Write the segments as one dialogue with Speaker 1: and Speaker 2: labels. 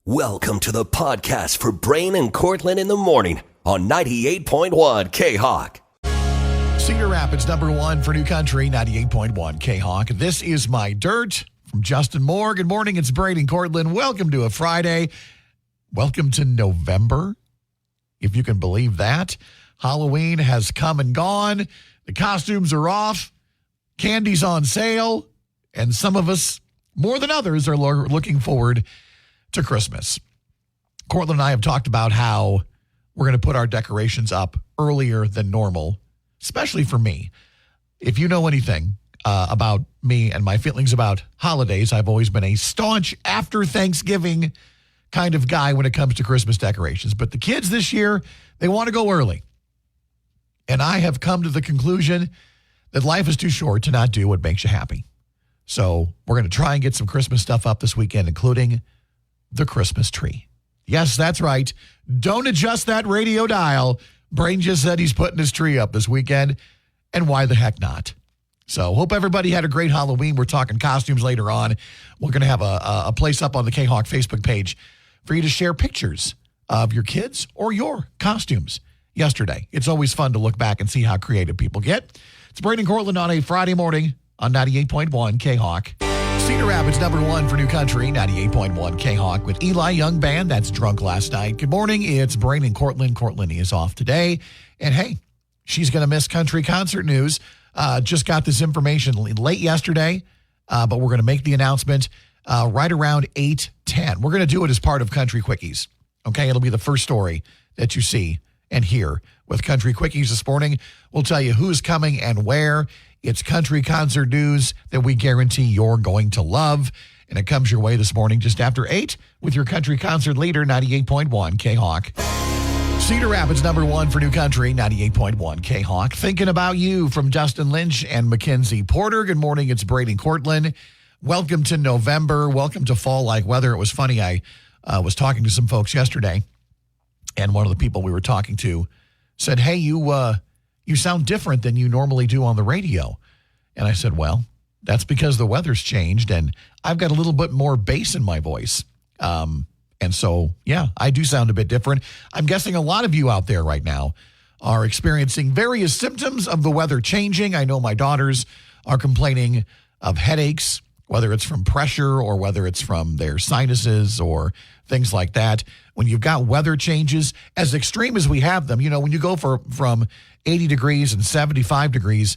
Speaker 1: Welcome to the podcast for Brain and Cortland in the morning on 98.1 K-Hawk.
Speaker 2: Cedar Rapids, number one for New Country, 98.1 K-Hawk. This is My Dirt from Justin Moore. Good morning, it's Brain and Cortland. Welcome to a Friday. Welcome to November, if you can believe that. Halloween has come and gone. The costumes are off. Candy's on sale. And some of us, more than others, are looking forward to Christmas. Cortland and I have talked about how we're going to put our decorations up earlier than normal, especially for me. If you know anything about me and my feelings about holidays, I've always been a staunch after Thanksgiving kind of guy when it comes to Christmas decorations. But the kids this year, they want to go early. And I have come to the conclusion that life is too short to not do what makes you happy. So we're going to try and get some Christmas stuff up this weekend, including the Christmas tree. Yes, that's right. Don't adjust that radio dial. Brain just said he's putting his tree up this weekend, and why the heck not? So hope everybody had a great Halloween. We're talking costumes later on. We're going to have a place up on the K-Hawk Facebook page for you to share pictures of your kids or your costumes yesterday. It's always fun to look back and see how creative people get. It's Brain and Cortland on a Friday morning on 98.1 K-Hawk. Cedar Rapids, number one for New Country, 98.1 K-Hawk with Eli Young Band. That's Drunk Last Night. Good morning. It's Brain and Cortland. Cortland is off today. And hey, she's going to miss country concert news. Just got this information late yesterday, but we're going to make the announcement right around 8:10. We're going to do it as part of Country Quickies. Okay, it'll be the first story that you see and hear with Country Quickies this morning. We'll tell you who's coming and where. It's country concert news that we guarantee you're going to love. And it comes your way this morning just after 8 with your country concert leader, 98.1 K-Hawk. Cedar Rapids, number one for New Country, 98.1 K-Hawk. Thinking about you from Dustin Lynch and Mackenzie Porter. Good morning, it's Brady Cortland. Welcome to November. Welcome to fall-like weather. It was funny, I was talking to some folks yesterday, and one of the people we were talking to said, hey, you sound different than you normally do on the radio. And I said, well, that's because the weather's changed and I've got a little bit more bass in my voice. And so, yeah, I do sound a bit different. I'm guessing a lot of you out there right now are experiencing various symptoms of the weather changing. I know my daughters are complaining of headaches, whether it's from pressure or whether it's from their sinuses or things like that. When you've got weather changes as extreme as we have them, you know, when you go from 80 degrees and 75 degrees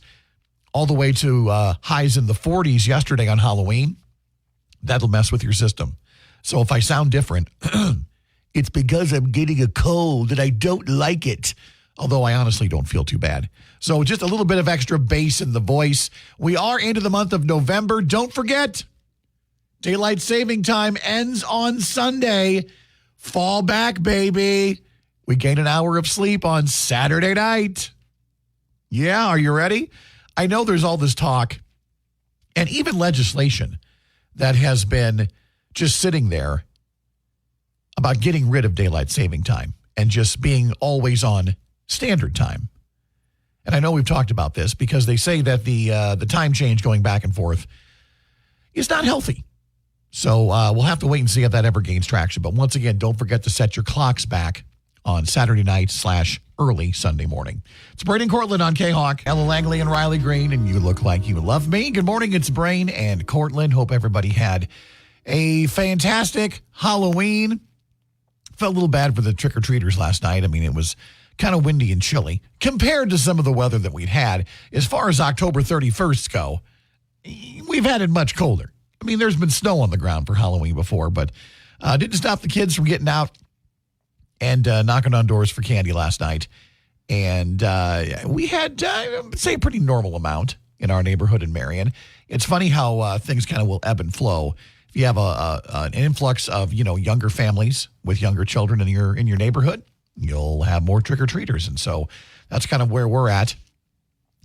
Speaker 2: all the way to highs in the 40s yesterday on Halloween, that'll mess with your system. So if I sound different, it's because I'm getting a cold and I don't like it. Although I honestly don't feel too bad. So just a little bit of extra bass in the voice. We are into the month of November. Don't forget, daylight saving time ends on Sunday. Fall back, baby. We gain an hour of sleep on Saturday night. Yeah, are you ready? I know there's all this talk and even legislation that has been just sitting there about getting rid of daylight saving time and just being always on standard time. And I know we've talked about this because they say that the time change going back and forth is not healthy. So we'll have to wait and see if that ever gains traction. But once again, don't forget to set your clocks back on Saturday night / early Sunday morning. It's Brain and Cortland on K-Hawk. Ella Langley and Riley Green, and you look like you love me. Good morning, it's Brain and Cortland. Hope everybody had a fantastic Halloween. Felt a little bad for the trick-or-treaters last night. I mean, it was kind of windy and chilly compared to some of the weather that we'd had. As far as October 31st go, we've had it much colder. I mean, there's been snow on the ground for Halloween before, but didn't stop the kids from getting out and knocking on doors for candy last night. And we had, I would say, a pretty normal amount in our neighborhood in Marion. It's funny how things kind of will ebb and flow. If you have an influx of, younger families with younger children in your neighborhood, you'll have more trick-or-treaters. And so that's kind of where we're at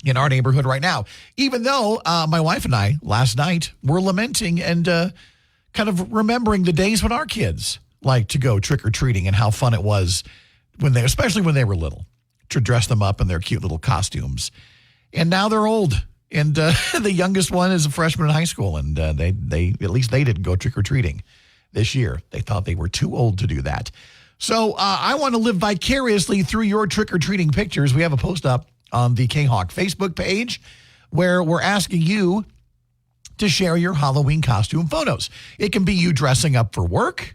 Speaker 2: in our neighborhood right now. Even though my wife and I last night were lamenting and kind of remembering the days when our kids liked to go trick-or-treating and how fun it was especially when they were little, to dress them up in their cute little costumes. And now they're old. And the youngest one is a freshman in high school, and they at least they didn't go trick-or-treating this year. They thought they were too old to do that. So I want to live vicariously through your trick-or-treating pictures. We have a post up on the K-Hawk Facebook page where we're asking you to share your Halloween costume photos. It can be you dressing up for work.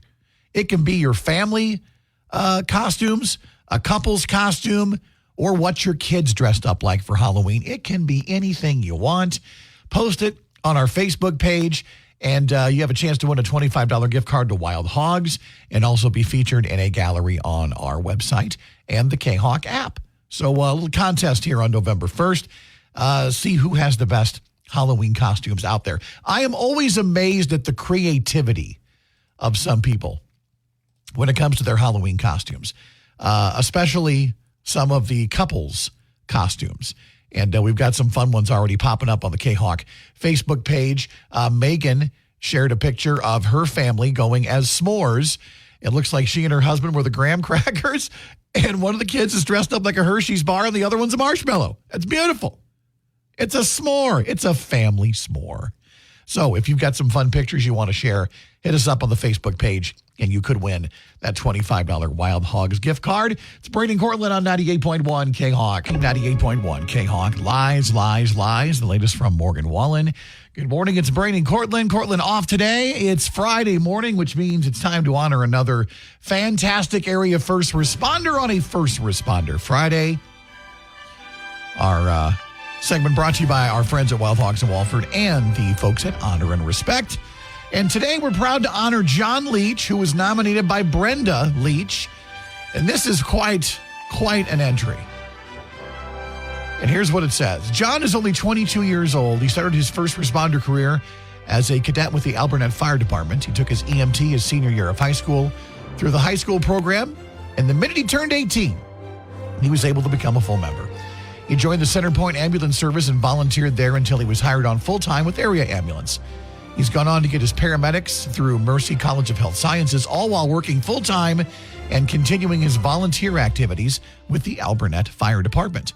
Speaker 2: It can be your family costumes, a couple's costume, or what your kids dressed up like for Halloween. It can be anything you want. Post it on our Facebook page, and you have a chance to win a $25 gift card to Wild Hogs and also be featured in a gallery on our website and the K-Hawk app. So a little contest here on November 1st. See who has the best Halloween costumes out there. I am always amazed at the creativity of some people when it comes to their Halloween costumes, especially some of the couples' costumes. And we've got some fun ones already popping up on the K-Hawk Facebook page. Megan shared a picture of her family going as s'mores. It looks like she and her husband were the graham crackers, and one of the kids is dressed up like a Hershey's bar, and the other one's a marshmallow. That's beautiful. It's a s'more. It's a family s'more. So if you've got some fun pictures you want to share, hit us up on the Facebook page, and you could win that $25 Wild Hogs gift card. It's Brady and Cortland on 98.1 K-Hawk. 98.1 K-Hawk. Lies, lies, lies. The latest from Morgan Wallen. Good morning. It's Brady and Cortland. Cortland off today. It's Friday morning, which means it's time to honor another fantastic area first responder on a First Responder Friday. Our segment brought to you by our friends at Wild Hogs in Walford and the folks at Honor and Respect. And today we're proud to honor John Leach, who was nominated by Brenda Leach. And this is quite an entry. And here's what it says. John is only 22 years old. He started his first responder career as a cadet with the Alburnett Fire Department. He took his EMT his senior year of high school through the high school program. And the minute he turned 18, he was able to become a full member. He joined the Centerpoint Ambulance Service and volunteered there until he was hired on full-time with Area Ambulance. He's gone on to get his paramedics through Mercy College of Health Sciences, all while working full-time and continuing his volunteer activities with the Alburnett Fire Department.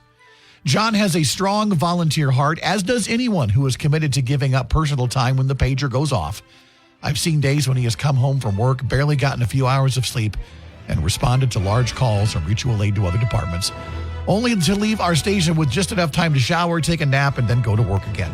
Speaker 2: John has a strong volunteer heart, as does anyone who is committed to giving up personal time when the pager goes off. I've seen days when he has come home from work, barely gotten a few hours of sleep, and responded to large calls or mutual aid to other departments, only to leave our station with just enough time to shower, take a nap, and then go to work again.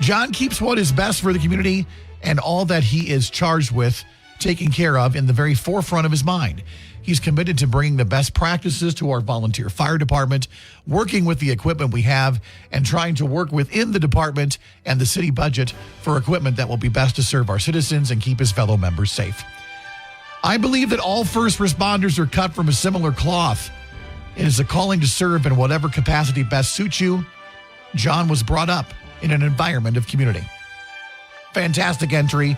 Speaker 2: John keeps what is best for the community and all that he is charged with taking care of in the very forefront of his mind. He's committed to bringing the best practices to our volunteer fire department, working with the equipment we have, and trying to work within the department and the city budget for equipment that will be best to serve our citizens and keep his fellow members safe. I believe that all first responders are cut from a similar cloth. It is a calling to serve in whatever capacity best suits you. John was brought up in an environment of community. Fantastic entry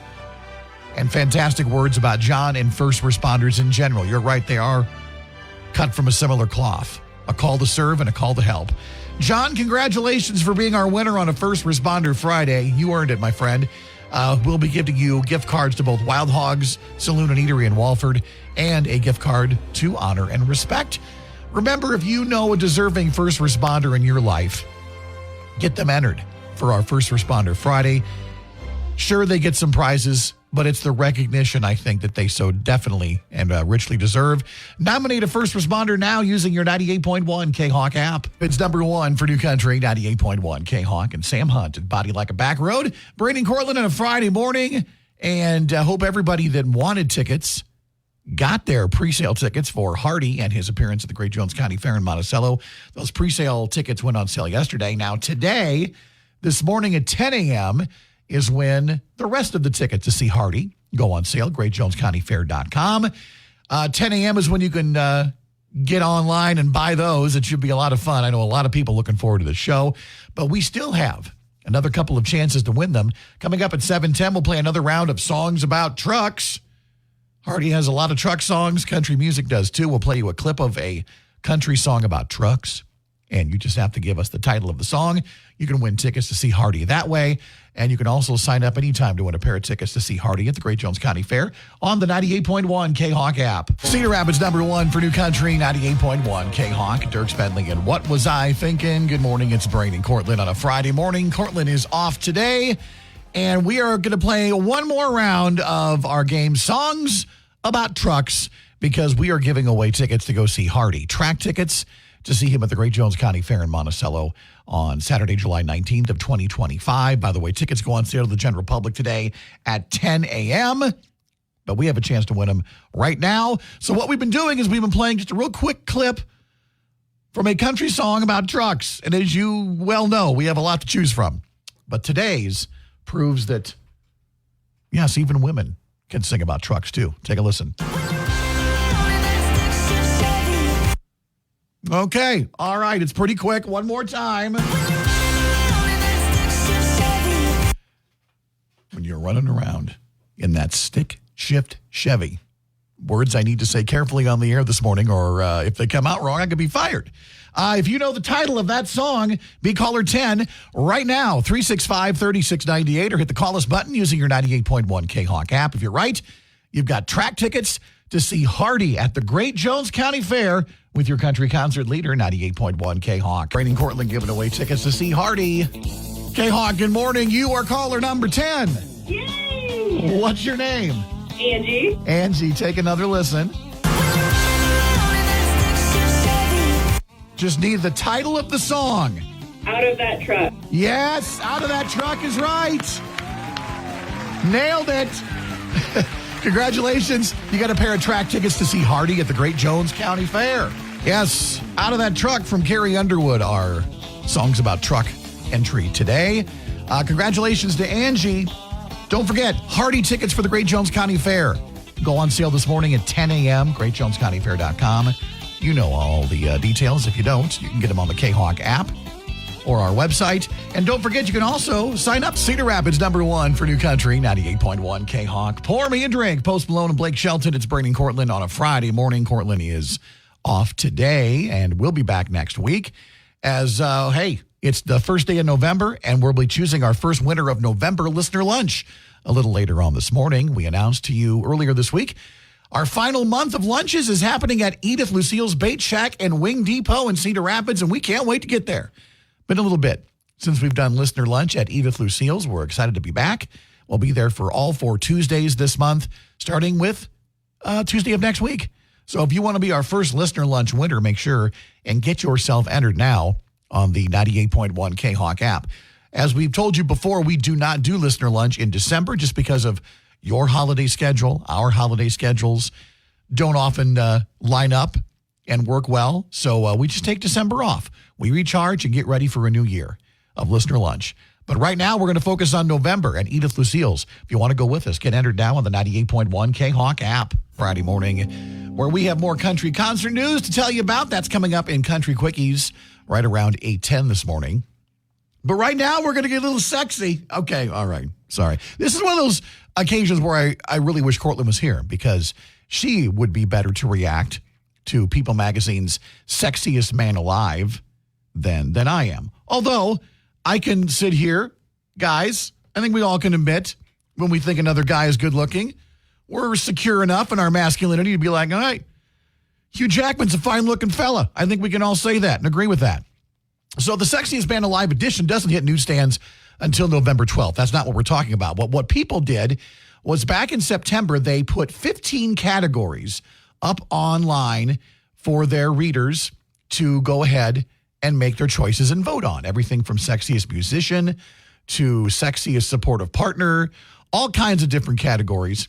Speaker 2: and fantastic words about John and first responders in general. You're right, they are cut from a similar cloth. A call to serve and a call to help. John, congratulations for being our winner on a First Responder Friday. You earned it, my friend. We'll be giving you gift cards to both Wild Hogs Saloon and Eatery in Walford and a gift card to Honor and Respect. Remember, if you know a deserving first responder in your life, get them entered for our First Responder Friday. Sure, they get some prizes, but it's the recognition, I think, that they so definitely and richly deserve. Nominate a first responder now using your 98.1 K-Hawk app. It's number one for New Country, 98.1 K-Hawk, and Sam Hunt at Body Like a Back Road. Brady and Cortland on a Friday morning, and hope everybody that wanted tickets got their pre-sale tickets for Hardy and his appearance at the Great Jones County Fair in Monticello. Those pre-sale tickets went on sale yesterday. Now today, this morning at 10 a.m., is when the rest of the tickets to see Hardy go on sale, greatjonescountyfair.com. 10 a.m. is when you can get online and buy those. It should be a lot of fun. I know a lot of people looking forward to the show, but we still have another couple of chances to win them. Coming up at 7:10, we'll play another round of songs about trucks. Hardy has a lot of truck songs. Country music does too. We'll play you a clip of a country song about trucks, and you just have to give us the title of the song. You can win tickets to see Hardy that way, and you can also sign up anytime to win a pair of tickets to see Hardy at the Great Jones County Fair on the 98.1 K-Hawk app. Cedar Rapids number one for New Country, 98.1 K-Hawk. Dirk Spedley and What Was I Thinking? Good morning, it's Brady and Cortland on a Friday morning. Cortland is off today, And we are going to play one more round of our game, Songs About Trucks, because we are giving away tickets to go see Hardy. Track tickets to see him at the Great Jones County Fair in Monticello on Saturday, July 19th of 2025. By the way, tickets go on sale to the general public today at 10 a.m., but we have a chance to win them right now. So what we've been doing is we've been playing just a real quick clip from a country song about trucks. And as you well know, we have a lot to choose from. But today's proves that, yes, even women can sing about trucks too. Take a listen. Okay. All right. It's pretty quick. One more time. When you're running around in that stick shift Chevy. Words I need to say carefully on the air this morning, or if they come out wrong, I could be fired. If you know the title of that song, be caller 10 right now, 365-3698, or hit the call us button using your 98.1 K-Hawk app. If you're right, you've got track tickets to see Hardy at the Great Jones County Fair with your country concert leader, 98.1 K-Hawk. Brandon Cortland giving away tickets to see Hardy. K-Hawk, good morning. You are caller number 10.
Speaker 3: Yay!
Speaker 2: What's your name?
Speaker 3: Angie.
Speaker 2: Angie, take another listen. Just need the title of the song.
Speaker 3: Out of that truck.
Speaker 2: Yes, Out of That Truck is right. Nailed it. Congratulations. You got a pair of track tickets to see Hardy at the Great Jones County Fair. Yes, Out of That Truck from Carrie Underwood, our Songs About Truck entry today. Congratulations to Angie. Don't forget, Hardy tickets for the Great Jones County Fair go on sale this morning at 10 a.m., greatjonescountyfair.com. You know all the details. If you don't, you can get them on the K-Hawk app or our website. And don't forget, you can also sign up Cedar Rapids #1 for New Country, 98.1 K-Hawk. Pour me a drink. Post Malone and Blake Shelton. It's Brandon Cortland on a Friday morning. Cortland is off today, and we'll be back next week. As, hey, it's the first day of November, and we'll be choosing our first winner of November Listener Lunch. A little later on this morning, we announced to you earlier this week, our final month of lunches is happening at Edith Lucille's Bait Shack and Wing Depot in Cedar Rapids, and we can't wait to get there. Been a little bit since we've done Listener Lunch at Edith Lucille's. We're excited to be back. We'll be there for all 4 Tuesdays this month, starting with Tuesday of next week. So if you want to be our first Listener Lunch winner, make sure and get yourself entered now on the 98.1 K-Hawk app. As we've told you before, we do not do Listener Lunch in December just because of your holiday schedule. Our holiday schedules don't often line up and work well, so we just take December off. We recharge and get ready for a new year of Listener Lunch. But right now, we're going to focus on November at Edith Lucille's. If you want to go with us, get entered now on the 98.1 K-Hawk app Friday morning, where we have more country concert news to tell you about. That's coming up in Country Quickies right around 8:10 this morning. But right now, we're going to get a little sexy. Okay, all right. Sorry. This is one of those occasions where I really wish Cortland was here, because she would be better to react to People Magazine's Sexiest Man Alive than I am. Although I can sit here, guys, I think we all can admit when we think another guy is good looking, we're secure enough in our masculinity to be like, all right, Hugh Jackman's a fine looking fella. I think we can all say that and agree with that. So the Sexiest Man Alive edition doesn't hit newsstands until November 12th. That's not what we're talking about. What people did was back in September, they put 15 categories up online for their readers to go ahead and make their choices and vote on. Everything from sexiest musician to sexiest supportive partner, all kinds of different categories.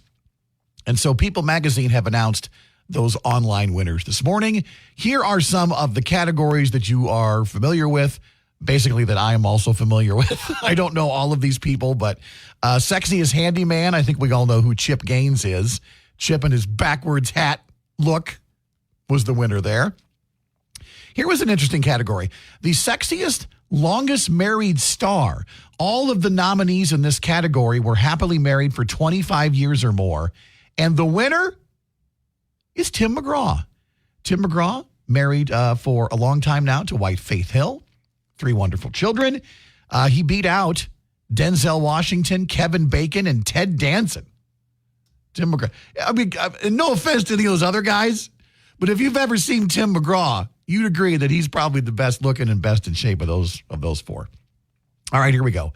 Speaker 2: And so People Magazine have announced those online winners this morning. Here are some of the categories that you are familiar with, basically that I am also familiar with. I don't know all of these people, but sexiest handyman, I think we all know who Chip Gaines is. Chip and his backwards hat look was the winner there. Here was an interesting category. The sexiest longest married star. All of the nominees in this category were happily married for 25 years or more. And the winner is Tim McGraw. Tim McGraw, married for a long time now to wife Faith Hill, 3 wonderful children. He beat out Denzel Washington, Kevin Bacon, and Ted Danson. Tim McGraw. I mean, no offense to any of those other guys, but if you've ever seen Tim McGraw, you'd agree that he's probably the best looking and best in shape of those 4. All right, here we go.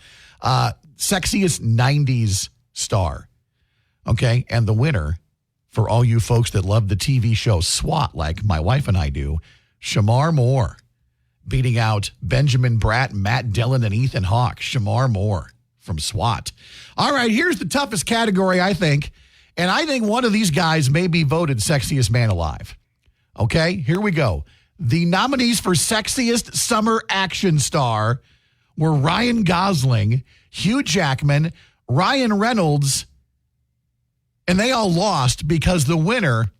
Speaker 2: Sexiest 90s Star. Okay, and the winner, for all you folks that love the TV show SWAT like my wife and I do, Shamar Moore, beating out Benjamin Bratt, Matt Dillon, and Ethan Hawke. Shamar Moore from SWAT. All right, here's the toughest category, I think. And I think one of these guys may be voted Sexiest Man Alive. Okay, here we go. The nominees for Sexiest Summer Action Star were Ryan Gosling, Hugh Jackman, Ryan Reynolds, and they all lost because the winner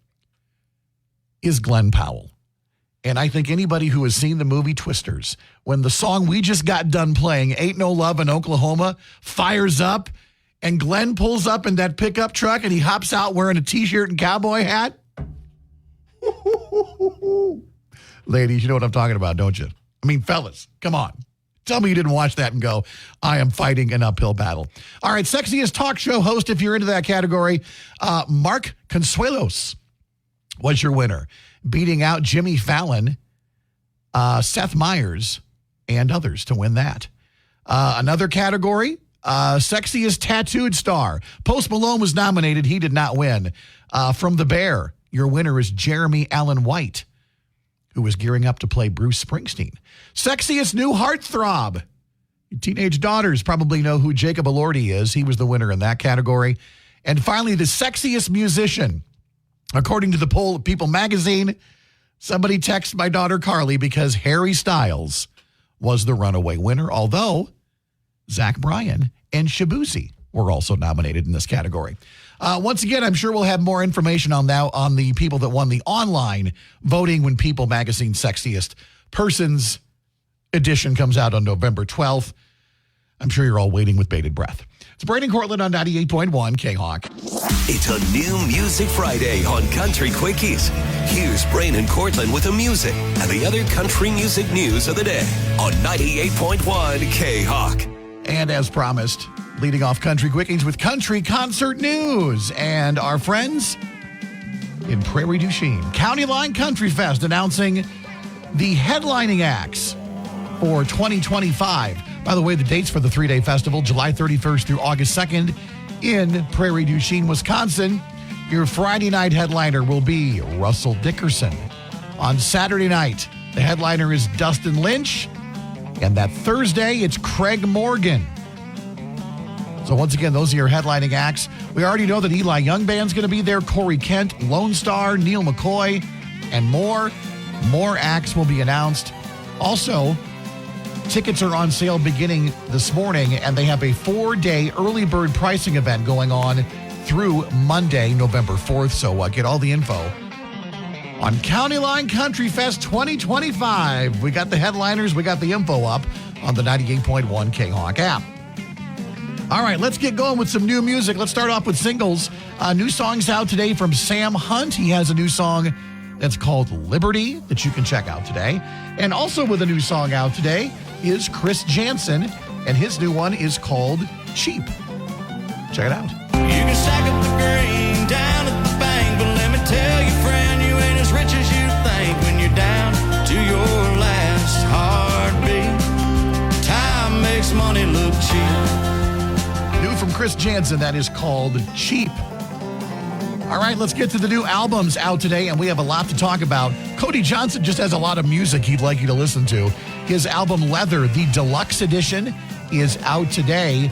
Speaker 2: is Glenn Powell. And I think anybody who has seen the movie Twisters, when the song we just got done playing, Ain't No Love in Oklahoma, fires up, and Glenn pulls up in that pickup truck and he hops out wearing a T-shirt and cowboy hat. Ladies, you know what I'm talking about, don't you? I mean, fellas, come on. Tell me you didn't watch that and go, I am fighting an uphill battle. All right, Sexiest Talk Show host, if you're into that category, Mark Consuelos was your winner, beating out Jimmy Fallon, Seth Meyers, and others to win that. Another category, Sexiest Tattooed Star. Post Malone was nominated. He did not win. From The Bear, your winner is Jeremy Allen White, who was gearing up to play Bruce Springsteen. Sexiest New Heartthrob. Your teenage daughters probably know who Jacob Elordi is. He was the winner in that category. And finally, the Sexiest Musician. According to the poll of People magazine, somebody texted my daughter Carly because Harry Styles was the runaway winner, although Zach Bryan and Shabuzi were also nominated in this category. Once again, I'm sure we'll have more information on the people that won the online voting when People Magazine Sexiest Persons edition comes out on November 12th. I'm sure you're all waiting with bated breath. It's Braden Cortland on 98.1 K-Hawk.
Speaker 1: It's a new Music Friday on Country Quickies. Here's Brain and Cortland with the music and the other country music news of the day on 98.1 K-Hawk.
Speaker 2: And as promised, leading off Country Quickies with country concert news. And our friends in Prairie du Chien, County Line Country Fest, announcing the headlining acts for 2025. By the way, the dates for the three-day festival, July 31st through August 2nd in Prairie du Chien, Wisconsin. Your Friday night headliner will be Russell Dickerson. On Saturday night, the headliner is Dustin Lynch. And that Thursday, it's Craig Morgan. So once again, those are your headlining acts. We already know that Eli Young Band's going to be there, Corey Kent, Lone Star, Neil McCoy, and more. More acts will be announced. Also, tickets are on sale beginning this morning, and they have a 4-day early bird pricing event going on through Monday, November 4th. So get all the info on County Line Country Fest 2025. We got the headliners. We got the info up on the 98.1 K-Hawk app. All right, let's get going with some new music. Let's start off with singles. New songs out today from Sam Hunt. He has a new song that's called Liberty that you can check out today. And also with a new song out today is Chris Jansen, and his new one is called Cheap. Check it out.
Speaker 4: You can stack up the green down at the bank, but let me tell you, friend, you ain't as rich as you think when you're down to your last heartbeat. Time makes money look cheap.
Speaker 2: New from Chris Jansen, that is called Cheap. All right, let's get to the new albums out today, and we have a lot to talk about. Cody Johnson just has a lot of music he'd like you to listen to. His album Leather, the deluxe edition, is out today.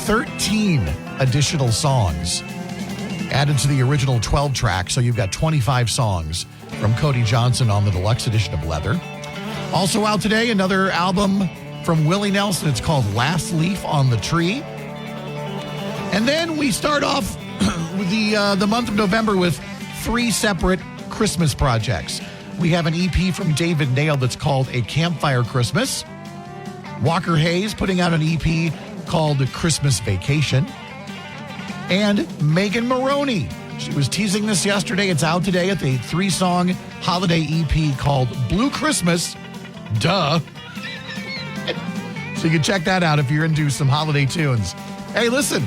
Speaker 2: 13 additional songs added to the original 12 track, so you've got 25 songs from Cody Johnson on the deluxe edition of Leather. Also out today, another album from Willie Nelson. It's called Last Leaf on the Tree. And then we start off with the month of November with 3 separate Christmas projects. We have an EP from David Nail that's called A Campfire Christmas. Walker Hayes putting out an EP called Christmas Vacation. And Megan Maroney. She was teasing this yesterday. It's out today. It's a 3-song holiday EP called Blue Christmas. Duh. So you can check that out if you're into some holiday tunes. Hey, listen.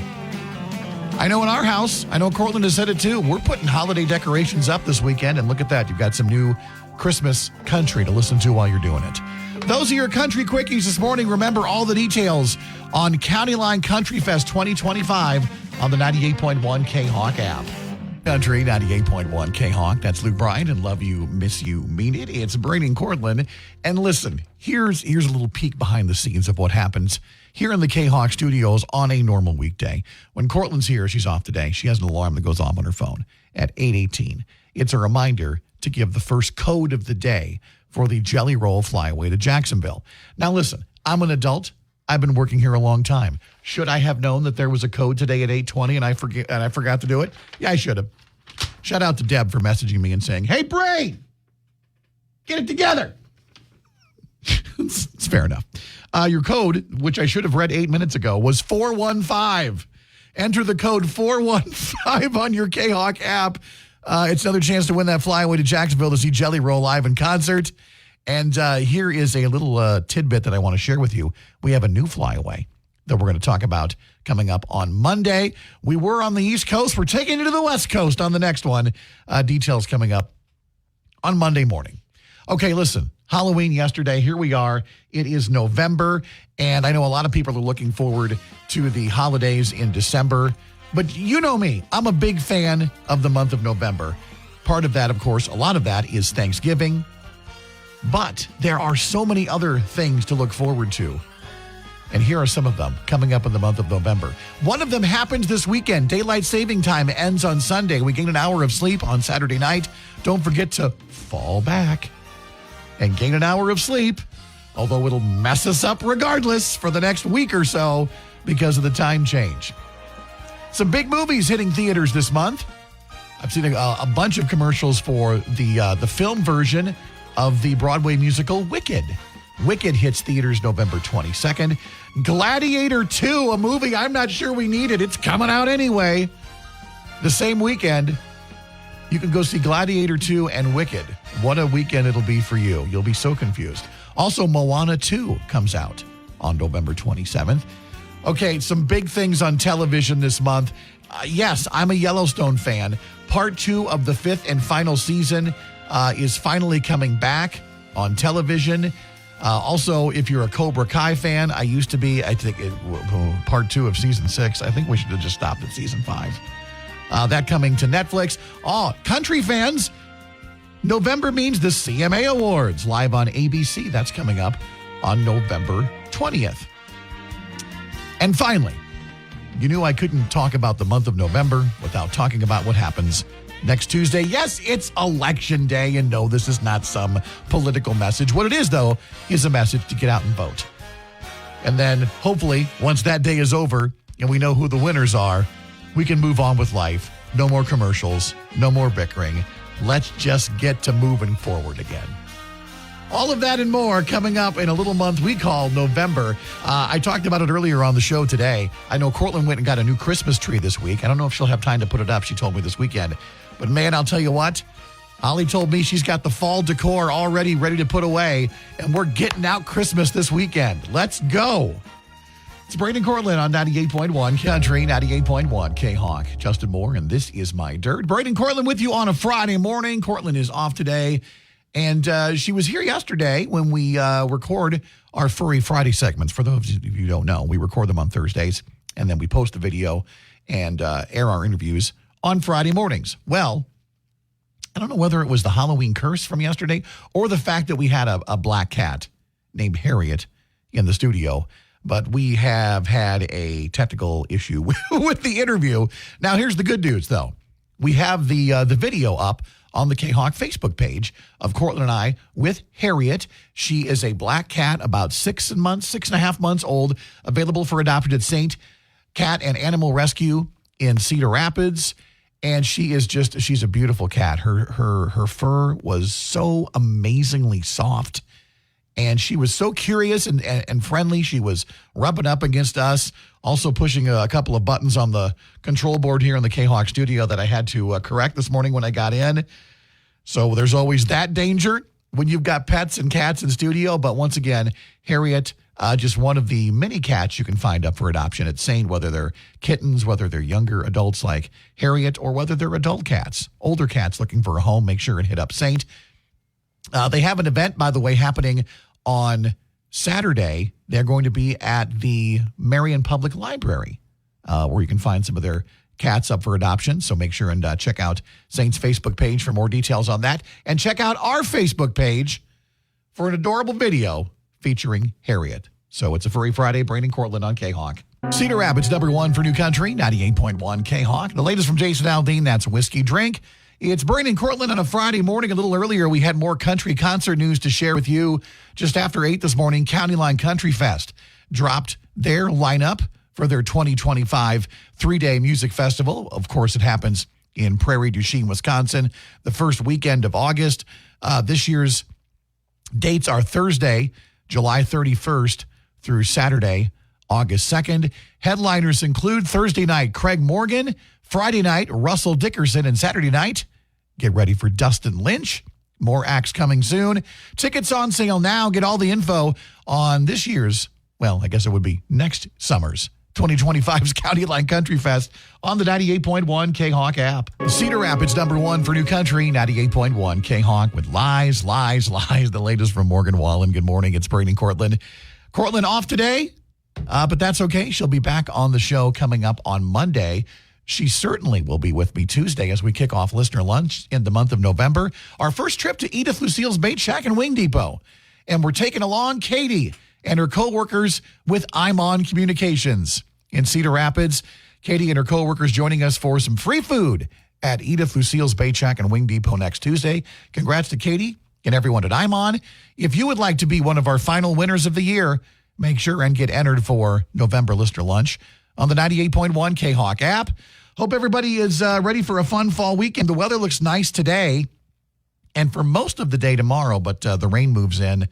Speaker 2: I know in our house, I know Cortland has said it too, we're putting holiday decorations up this weekend, and look at that. You've got some new Christmas country to listen to while you're doing it. Those are your Country Quickies this morning. Remember all the details on County Line Country Fest 2025 on the 98.1 K-Hawk app. Country 98.1 K-Hawk. That's Luke Bryant and Love You, Miss You, Mean It. It's Brady and Cortland. And listen, here's a little peek behind the scenes of what happens here in the K-Hawk studios on a normal weekday. When Cortland's here, she's off today. She has an alarm that goes off on her phone at 8:18. It's a reminder to give the first code of the day for the Jelly Roll flyaway to Jacksonville. Now listen, I'm an adult. I've been working here a long time. Should I have known that there was a code today at 8:20 and I forgot to do it? Yeah, I should have. Shout out to Deb for messaging me and saying, "Hey, Brain, get it together." It's fair enough. Your code, which I should have read 8 minutes ago, was 415. Enter the code 415 on your K-Hawk app. It's another chance to win that flyaway to Jacksonville to see Jelly Roll live in concert. And here is a little tidbit that I want to share with you. We have a new flyaway that we're going to talk about coming up on Monday. We were on the East Coast. We're taking it to the West Coast on the next one. Details coming up on Monday morning. Okay, listen, Halloween yesterday. Here we are. It is November, and I know a lot of people are looking forward to the holidays in December. But you know me. I'm a big fan of the month of November. Part of that, of course, a lot of that is Thanksgiving. But there are so many other things to look forward to. And here are some of them coming up in the month of November. One of them happens this weekend. Daylight saving time ends on Sunday. We gain an hour of sleep on Saturday night. Don't forget to fall back and gain an hour of sleep, although it'll mess us up regardless for the next week or so because of the time change. Some big movies hitting theaters this month. I've seen a bunch of commercials for the film version of the Broadway musical Wicked. Wicked hits theaters November 22nd. Gladiator 2, a movie I'm not sure we needed. It's coming out anyway. The same weekend, you can go see Gladiator 2 and Wicked. What a weekend it'll be for you. You'll be so confused. Also, Moana 2 comes out on November 27th. Okay, some big things on television this month. Yes, I'm a Yellowstone fan. Part 2 of the 5th and final season is finally coming back on television. Also, if you're a Cobra Kai fan, I used to be, I think, part 2 of season 6. I think we should have just stopped at season 5. That coming to Netflix. Oh, country fans, November means the CMA Awards live on ABC. That's coming up on November 20th. And finally, you knew I couldn't talk about the month of November without talking about what happens next Tuesday. Yes, it's Election Day, and no, this is not some political message. What it is, though, is a message to get out and vote. And then, hopefully, once that day is over and we know who the winners are, we can move on with life. No more commercials, no more bickering. Let's just get to moving forward again. All of that and more coming up in a little month we call November. I talked about it earlier on the show today. I know Cortland went and got a new Christmas tree this week. I don't know if she'll have time to put it up. She told me this weekend. But man, I'll tell you what. Holly told me she's got the fall decor already ready to put away. And we're getting out Christmas this weekend. Let's go. It's Brady and Cortland on 98.1 Country, 98.1 K-Hawk. Justin Moore, and this is My Dirt. Brady and Cortland with you on a Friday morning. Cortland is off today. And she was here yesterday when we record our Furry Friday segments. For those of you who don't know, we record them on Thursdays, and then we post the video and air our interviews on Friday mornings. Well, I don't know whether it was the Halloween curse from yesterday or the fact that we had a black cat named Harriet in the studio, but we have had a technical issue with the interview. Now, here's the good news, though. We have the video up on the K-Hawk Facebook page of Cortland and I with Harriet. She is a black cat, about 6.5 months old, available for adoption at St. Cat and Animal Rescue in Cedar Rapids. And she's a beautiful cat. Her fur was so amazingly soft. And she was so curious and friendly. She was rubbing up against us, also pushing a couple of buttons on the control board here in the K-Hawk studio that I had to correct this morning when I got in. So there's always that danger when you've got pets and cats in studio. But once again, Harriet, just one of the many cats you can find up for adoption at St., whether they're kittens, whether they're younger adults like Harriet, or whether they're adult cats, older cats looking for a home. Make sure and hit up St. They have an event, by the way, happening on Saturday. They're going to be at the Marion Public Library, where you can find some of their cats up for adoption. So make sure and check out Saints' Facebook page for more details on that. And check out our Facebook page for an adorable video featuring Harriet. So it's a Furry Friday. Brain and Cortland on K-Hawk. Cedar Rapids, #1 for New Country, 98.1 K-Hawk. The latest from Jason Aldean, that's Whiskey Drink. It's Brain and Cortland on a Friday morning. A little earlier, we had more country concert news to share with you. Just after 8 this morning, County Line Country Fest dropped their lineup for their 2025 three-day music festival. Of course, it happens in Prairie du Chien, Wisconsin, the first weekend of August. This year's dates are Thursday, July 31st through Saturday, August 2nd. Headliners include Thursday night, Craig Morgan, Friday night, Russell Dickerson, and Saturday night, get ready for Dustin Lynch. More acts coming soon. Tickets on sale now. Get all the info on this year's, well, I guess it would be next summer's 2025's County Line Country Fest on the 98.1 K-Hawk app. Cedar Rapids, #1 for New Country, 98.1 K-Hawk with Lies, Lies, Lies. The latest from Morgan Wallen. Good morning. It's Brady Cortland. Cortland off today, but that's okay. She'll be back on the show coming up on Monday. She certainly will be with me Tuesday as we kick off Listener Lunch in the month of November. Our first trip to Edith Lucille's Bait Shack and Wing Depot. And we're taking along Katie and her co-workers with I'm On Communications in Cedar Rapids. Katie and her co-workers joining us for some free food at Edith Lucille's Bait Shack and Wing Depot next Tuesday. Congrats to Katie and everyone at I'm On. If you would like to be one of our final winners of the year, make sure and get entered for November Listener Lunch on the 98.1 K-Hawk app. Hope everybody is ready for a fun fall weekend. The weather looks nice today and for most of the day tomorrow, but the rain moves in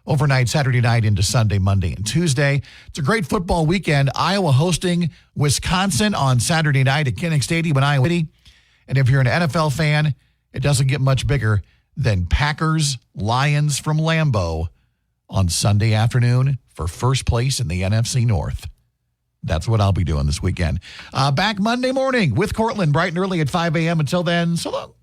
Speaker 2: overnight Saturday night into Sunday, Monday, and Tuesday. It's a great football weekend. Iowa hosting Wisconsin on Saturday night at Kinnick Stadium in Iowa City. And if you're an NFL fan, it doesn't get much bigger than Packers-Lions from Lambeau on Sunday afternoon for first place in the NFC North. That's what I'll be doing this weekend. Back Monday morning with Cortland, bright and early at 5 a.m. Until then, so long.